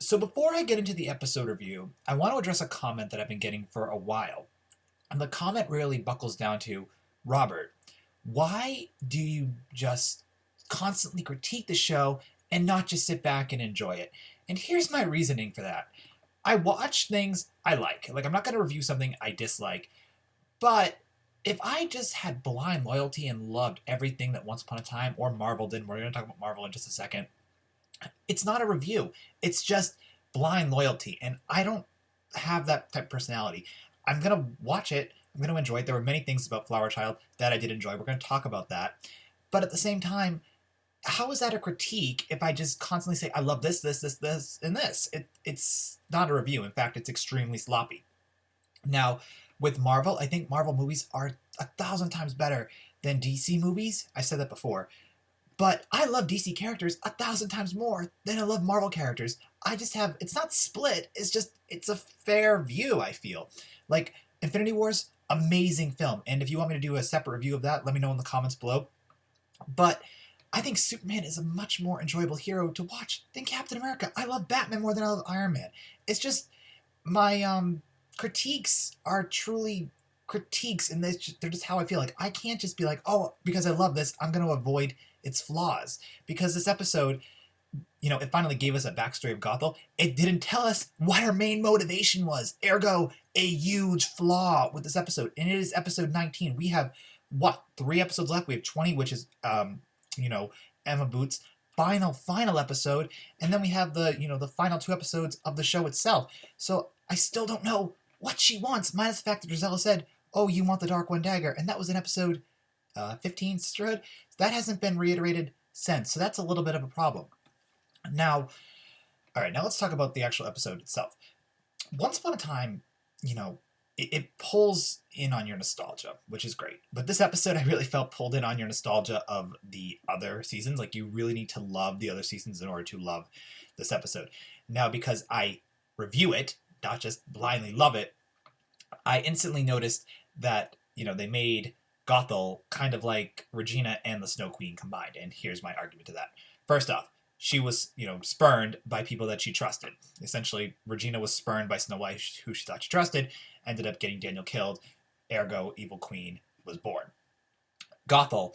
So before I get into the episode review, I want to address a comment that I've been getting for a while. And the comment really buckles down to, Robert, why do you just constantly critique the show and not just sit back and enjoy it? And here's my reasoning for that. I watch things I like. Like, I'm not going to review something I dislike, but if I just had blind loyalty and loved everything that Once Upon a Time or Marvel did, and we're going to talk about Marvel in just a second, it's not a review. It's just blind loyalty. And I don't have that type of personality. I'm going to watch it. I'm going to enjoy it. There were many things about Flower Child that I did enjoy. We're going to talk about that. But at the same time, how is that a critique if I just constantly say, I love this, and this? It's not a review. In fact, it's extremely sloppy. Now, with Marvel, I think Marvel movies are 1,000 times better than DC movies. I said that before. But I love DC characters 1,000 times more than I love Marvel characters. I just have, it's not split, it's a fair view, I feel. Like, Infinity Wars, amazing film. And if you want me to do a separate review of that, let me know in the comments below. But I think Superman is a much more enjoyable hero to watch than Captain America. I love Batman more than I love Iron Man. It's just, my critiques are truly critiques, and they're just how I feel. Like, I can't just be like, oh, because I love this, I'm going to avoid its flaws. Because this episode, it finally gave us a backstory of Gothel. It didn't tell us what her main motivation was. Ergo, a huge flaw with this episode. And it is episode 19. We have, what, 3 episodes left? We have 20, which is, Emma Boots' final episode. And then we have the final 2 episodes of the show itself. So I still don't know what she wants, minus the fact that Drizella said, oh, you want the Dark One Dagger. And that was in episode 15, Sisterhood. That hasn't been reiterated since, so that's a little bit of a problem. Now, all right, now let's talk about the actual episode itself. Once Upon a Time, it pulls in on your nostalgia, which is great. But this episode, I really felt pulled in on your nostalgia of the other seasons. Like, you really need to love the other seasons in order to love this episode. Now, because I review it, not just blindly love it, I instantly noticed that, they made Gothel kind of like Regina and the Snow Queen combined. And here's my argument to that. First off, she was, spurned by people that she trusted. Essentially, Regina was spurned by Snow White, who she thought she trusted, ended up getting Daniel killed. Ergo, Evil Queen was born. Gothel,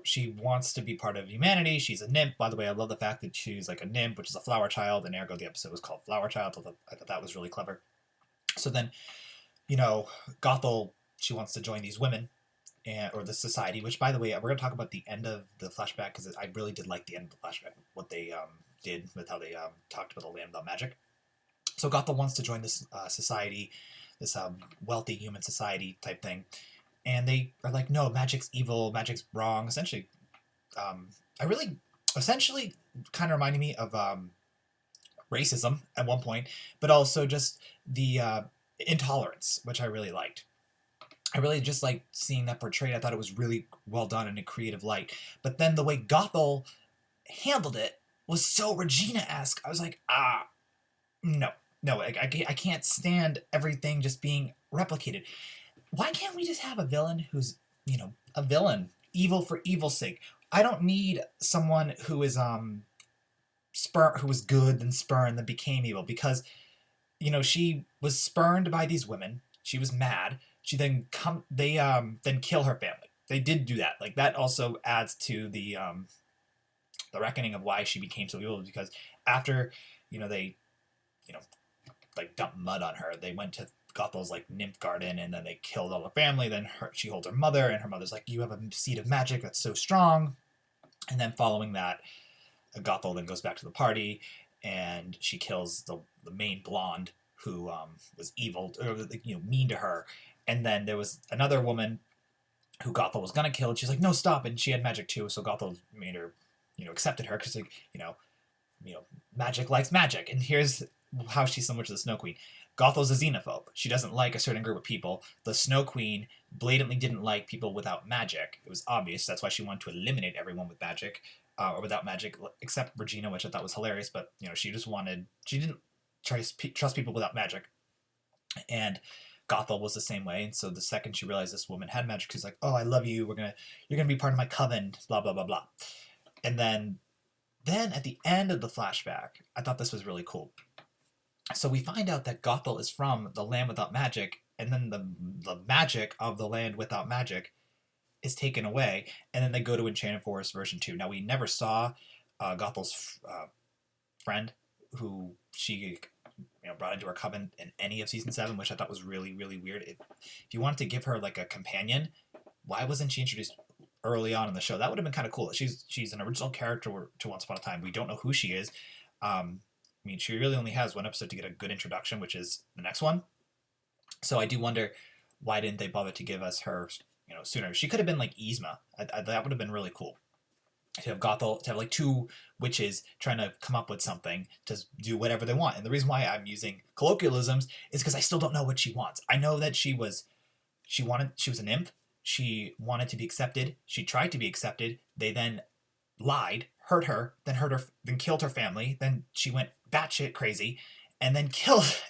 she wants to be part of humanity. She's a nymph. By the way, I love the fact that she's like a nymph, which is a flower child, and ergo the episode was called Flower Child. I thought that was really clever. So then, Gothel, she wants to join these women, or the society, which, by the way, we're going to talk about the end of the flashback, because I really did like the end of the flashback, what they did with how they talked about the land without magic. So Gothel wants to join this society, this wealthy human society type thing, and they are like, no, magic's evil, magic's wrong. Essentially, essentially kind of reminding me of racism at one point, but also just the intolerance, which I really liked. I really just liked seeing that portrayed. I thought it was really well done in a creative light. But then the way Gothel handled it was so Regina-esque. I was like, no. I can't stand everything just being replicated. Why can't we just have a villain who's, a villain, evil for evil's sake? I don't need someone who is who was good, then spurned, then became evil, because she was spurned by these women. She was mad. She then then kill her family. They did do that. Like, that also adds to the reckoning of why she became so evil, because after they like dumped mud on her, they went to Gothel's like nymph garden, and then they killed all her family. Then she holds her mother, and her mother's like, you have a seed of magic that's so strong. And then following that, Gothel then goes back to the party, and she kills the main blonde who was evil, or mean to her. And then there was another woman who Gothel was gonna kill, and she's like, no, stop. And she had magic too, so Gothel made her, accepted her, because, magic likes magic. And here's how she's similar to the Snow Queen. Gothel's a xenophobe. She doesn't like a certain group of people. The Snow Queen blatantly didn't like people without magic. It was obvious. That's why she wanted to eliminate everyone with magic, or without magic, except Regina, which I thought was hilarious. But she didn't trust people without magic. And Gothel was the same way. And so the second she realized this woman had magic, she's like, oh, I love you. You're gonna be part of my coven. Blah blah blah blah. And then Then at the end of the flashback, I thought this was really cool. So we find out that Gothel is from the land without magic, and then the magic of the land without magic is taken away, and then they go to Enchanted Forest version 2. Now, we never saw Gothel's friend, who she brought into her coven in any of season 7, which I thought was really, really weird. If you wanted to give her like a companion, why wasn't she introduced early on in the show? That would have been kind of cool. She's an original character to Once Upon a Time. We don't know who she is. I mean, she really only has one episode to get a good introduction, which is the next one. So I do wonder, why didn't they bother to give us her, sooner? She could have been like Yzma. That would have been really cool. To have Gothel, to have like 2 witches trying to come up with something to do whatever they want. And the reason why I'm using colloquialisms is because I still don't know what she wants. I know that she was a nymph. She wanted to be accepted. She tried to be accepted. They then lied, hurt her, then killed her family. Then she went batshit crazy, and then killed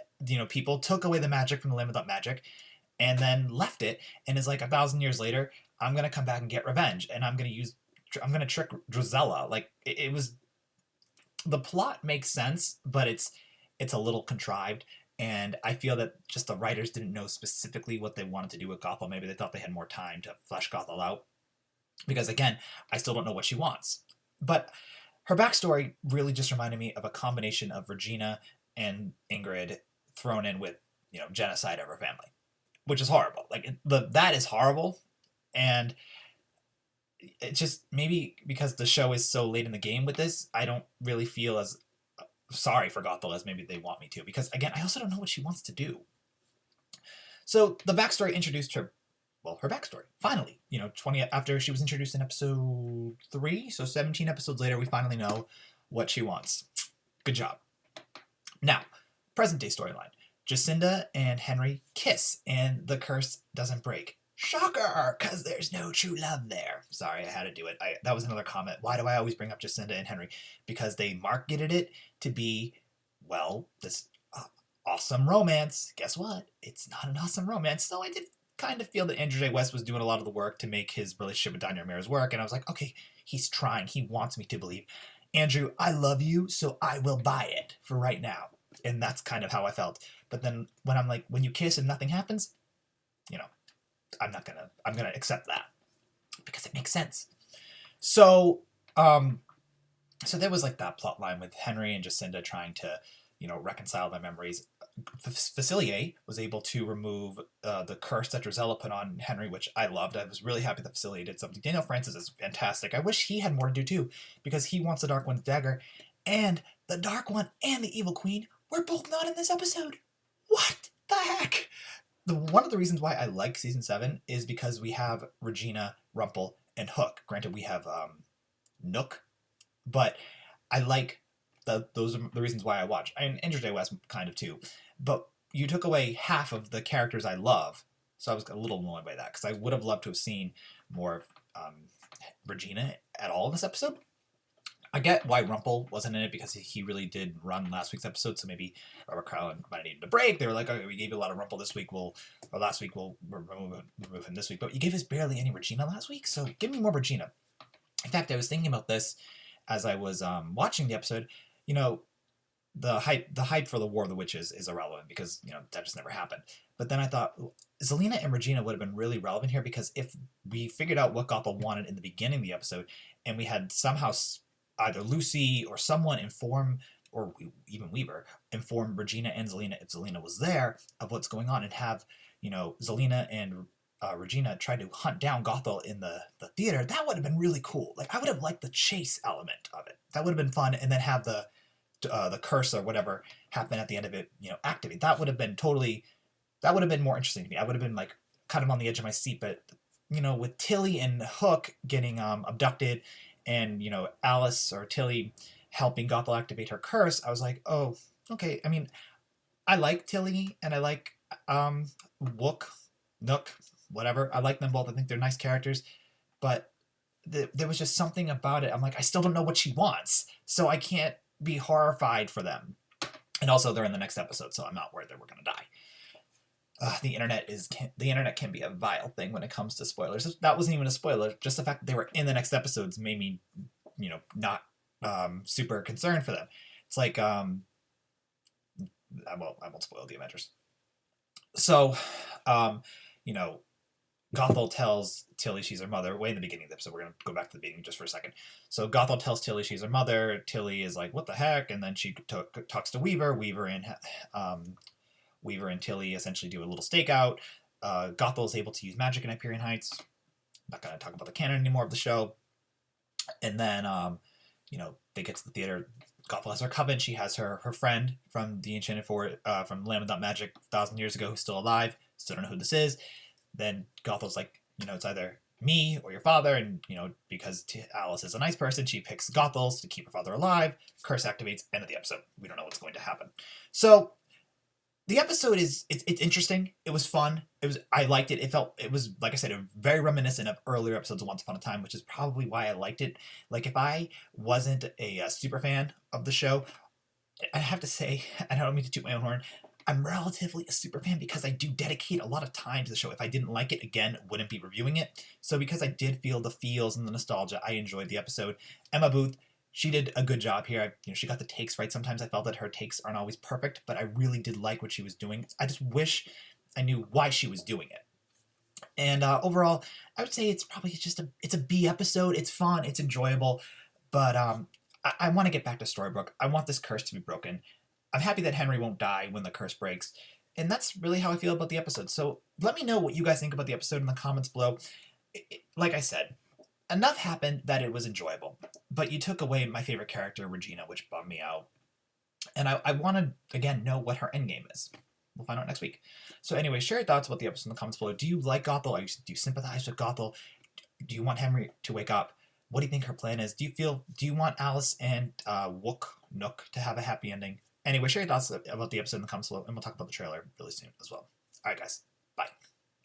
people, took away the magic from the land without magic, and then left it. And is like 1,000 years later, I'm gonna come back and get revenge, and I'm gonna trick Drizella. Like it was, the plot makes sense, but it's a little contrived. And I feel that just the writers didn't know specifically what they wanted to do with Gothel. Maybe they thought they had more time to flesh Gothel out. Because again, I still don't know what she wants. But her backstory really just reminded me of a combination of Regina and Ingrid thrown in with, genocide of her family. Which is horrible. Like, that is horrible. And it just, maybe because the show is so late in the game with this, I don't really feel as sorry for Gothel as maybe they want me to, because again, I also don't know what she wants to do. So the backstory introduced her, her backstory, finally, 20 after she was introduced in episode 3, so 17 episodes later, we finally know what she wants. Good job. Now, present day storyline. Jacinda and Henry kiss, and the curse doesn't break. Shocker, because there's no true love there. Sorry, I had to do it. That was another comment. Why do I always bring up Jacinda and Henry? Because they marketed it to be, this awesome romance. Guess what? It's not an awesome romance. So I did kind of feel that Andrew J. West was doing a lot of the work to make his relationship with Danya Ramirez work. And I was like, okay, he's trying. He wants me to believe. Andrew, I love you, so I will buy it for right now. And that's kind of how I felt. But then when you kiss and nothing happens, I'm gonna accept that because it makes sense. So, so there was like that plot line with Henry and Jacinda trying to, reconcile their memories. Facilier was able to remove the curse that Drizella put on Henry, which I loved. I was really happy that Facilier did something. Daniel Francis is fantastic. I wish he had more to do too, because he wants the Dark One's dagger, and the Dark One and the Evil Queen were both not in this episode. What the heck? One of the reasons why I like season 7 is because we have Regina, Rumple, and Hook. Granted, we have Nook, but I like those are the reasons why I watch. And Andrew J. West kind of too. But you took away half of the characters I love, so I was a little annoyed by that, because I would have loved to have seen more of Regina at all in this episode. I get why Rumple wasn't in it, because he really did run last week's episode, so maybe Robert Carlin might have needed a break. They were like, okay, we gave you a lot of Rumple this week, last week, we'll remove him this week. But you gave us barely any Regina last week, so give me more Regina. In fact, I was thinking about this as I was watching the episode. The hype for the War of the Witches is irrelevant, because, that just never happened. But then I thought, Zelena and Regina would have been really relevant here, because if we figured out what Gothel wanted in the beginning of the episode, and we had somehow either Lucy or someone inform, or even Weaver, inform Regina and Zelena, if Zelena was there, of what's going on, and have, Zelena and Regina try to hunt down Gothel in the theater, that would have been really cool. Like, I would have liked the chase element of it. That would have been fun, and then have the curse or whatever happen at the end of it, activate. That would have been more interesting to me. I would have been like kind of on the edge of my seat. But with Tilly and Hook getting abducted, and Alice or Tilly helping Gothel activate her curse, I was like, oh, okay. I mean, I like Tilly and I like Nook, whatever. I like them both. I think they're nice characters, but there was just something about it. I'm like, I still don't know what she wants, so I can't be horrified for them. And also, they're in the next episode, so I'm not worried that we're gonna die. The internet can be a vile thing when it comes to spoilers. That wasn't even a spoiler. Just the fact that they were in the next episodes made me, not super concerned for them. It's like I won't spoil the Avengers. So, you know, Gothel tells Tilly she's her mother way in the beginning of the episode. We're going to go back to the beginning just for a second. So Gothel tells Tilly she's her mother. Tilly is like, what the heck? And then she talks to Weaver. Weaver and Tilly essentially do a little stakeout. Gothel is able to use magic in Hyperion Heights. I'm not going to talk about the canon anymore of the show. And then, they get to the theater. Gothel has her coven. She has her friend from the Enchanted Forest, from Land Without Magic 1,000 years ago, who's still alive. Still don't know who this is. Then Gothel's like, it's either me or your father. And, because Alice is a nice person, she picks Gothel's to keep her father alive. Curse activates, end of the episode. We don't know what's going to happen. So the episode it's interesting. It was fun. I liked it. It was, like I said, very reminiscent of earlier episodes of Once Upon a Time, which is probably why I liked it. Like, if I wasn't a super fan of the show, I have to say, I don't mean to toot my own horn, I'm relatively a super fan because I do dedicate a lot of time to the show. If I didn't like it, again, wouldn't be reviewing it. So because I did feel the feels and the nostalgia, I enjoyed the episode. Emma Booth, she did a good job here. She got the takes right. Sometimes I felt that her takes aren't always perfect, but I really did like what she was doing. I just wish I knew why she was doing it. And overall, I would say it's probably just it's a B episode. It's fun. It's enjoyable. But I want to get back to Storybrooke. I want this curse to be broken. I'm happy that Henry won't die when the curse breaks. And that's really how I feel about the episode. So let me know what you guys think about the episode in the comments below. Like I said, enough happened that it was enjoyable. But you took away my favorite character, Regina, which bummed me out. And I want to, again, know what her endgame is. We'll find out next week. So anyway, share your thoughts about the episode in the comments below. Do you like Gothel? Do you sympathize with Gothel? Do you want Henry to wake up? What do you think her plan is? Do you want Alice and Nook to have a happy ending? Anyway, share your thoughts about the episode in the comments below, and we'll talk about the trailer really soon as well. All right, guys.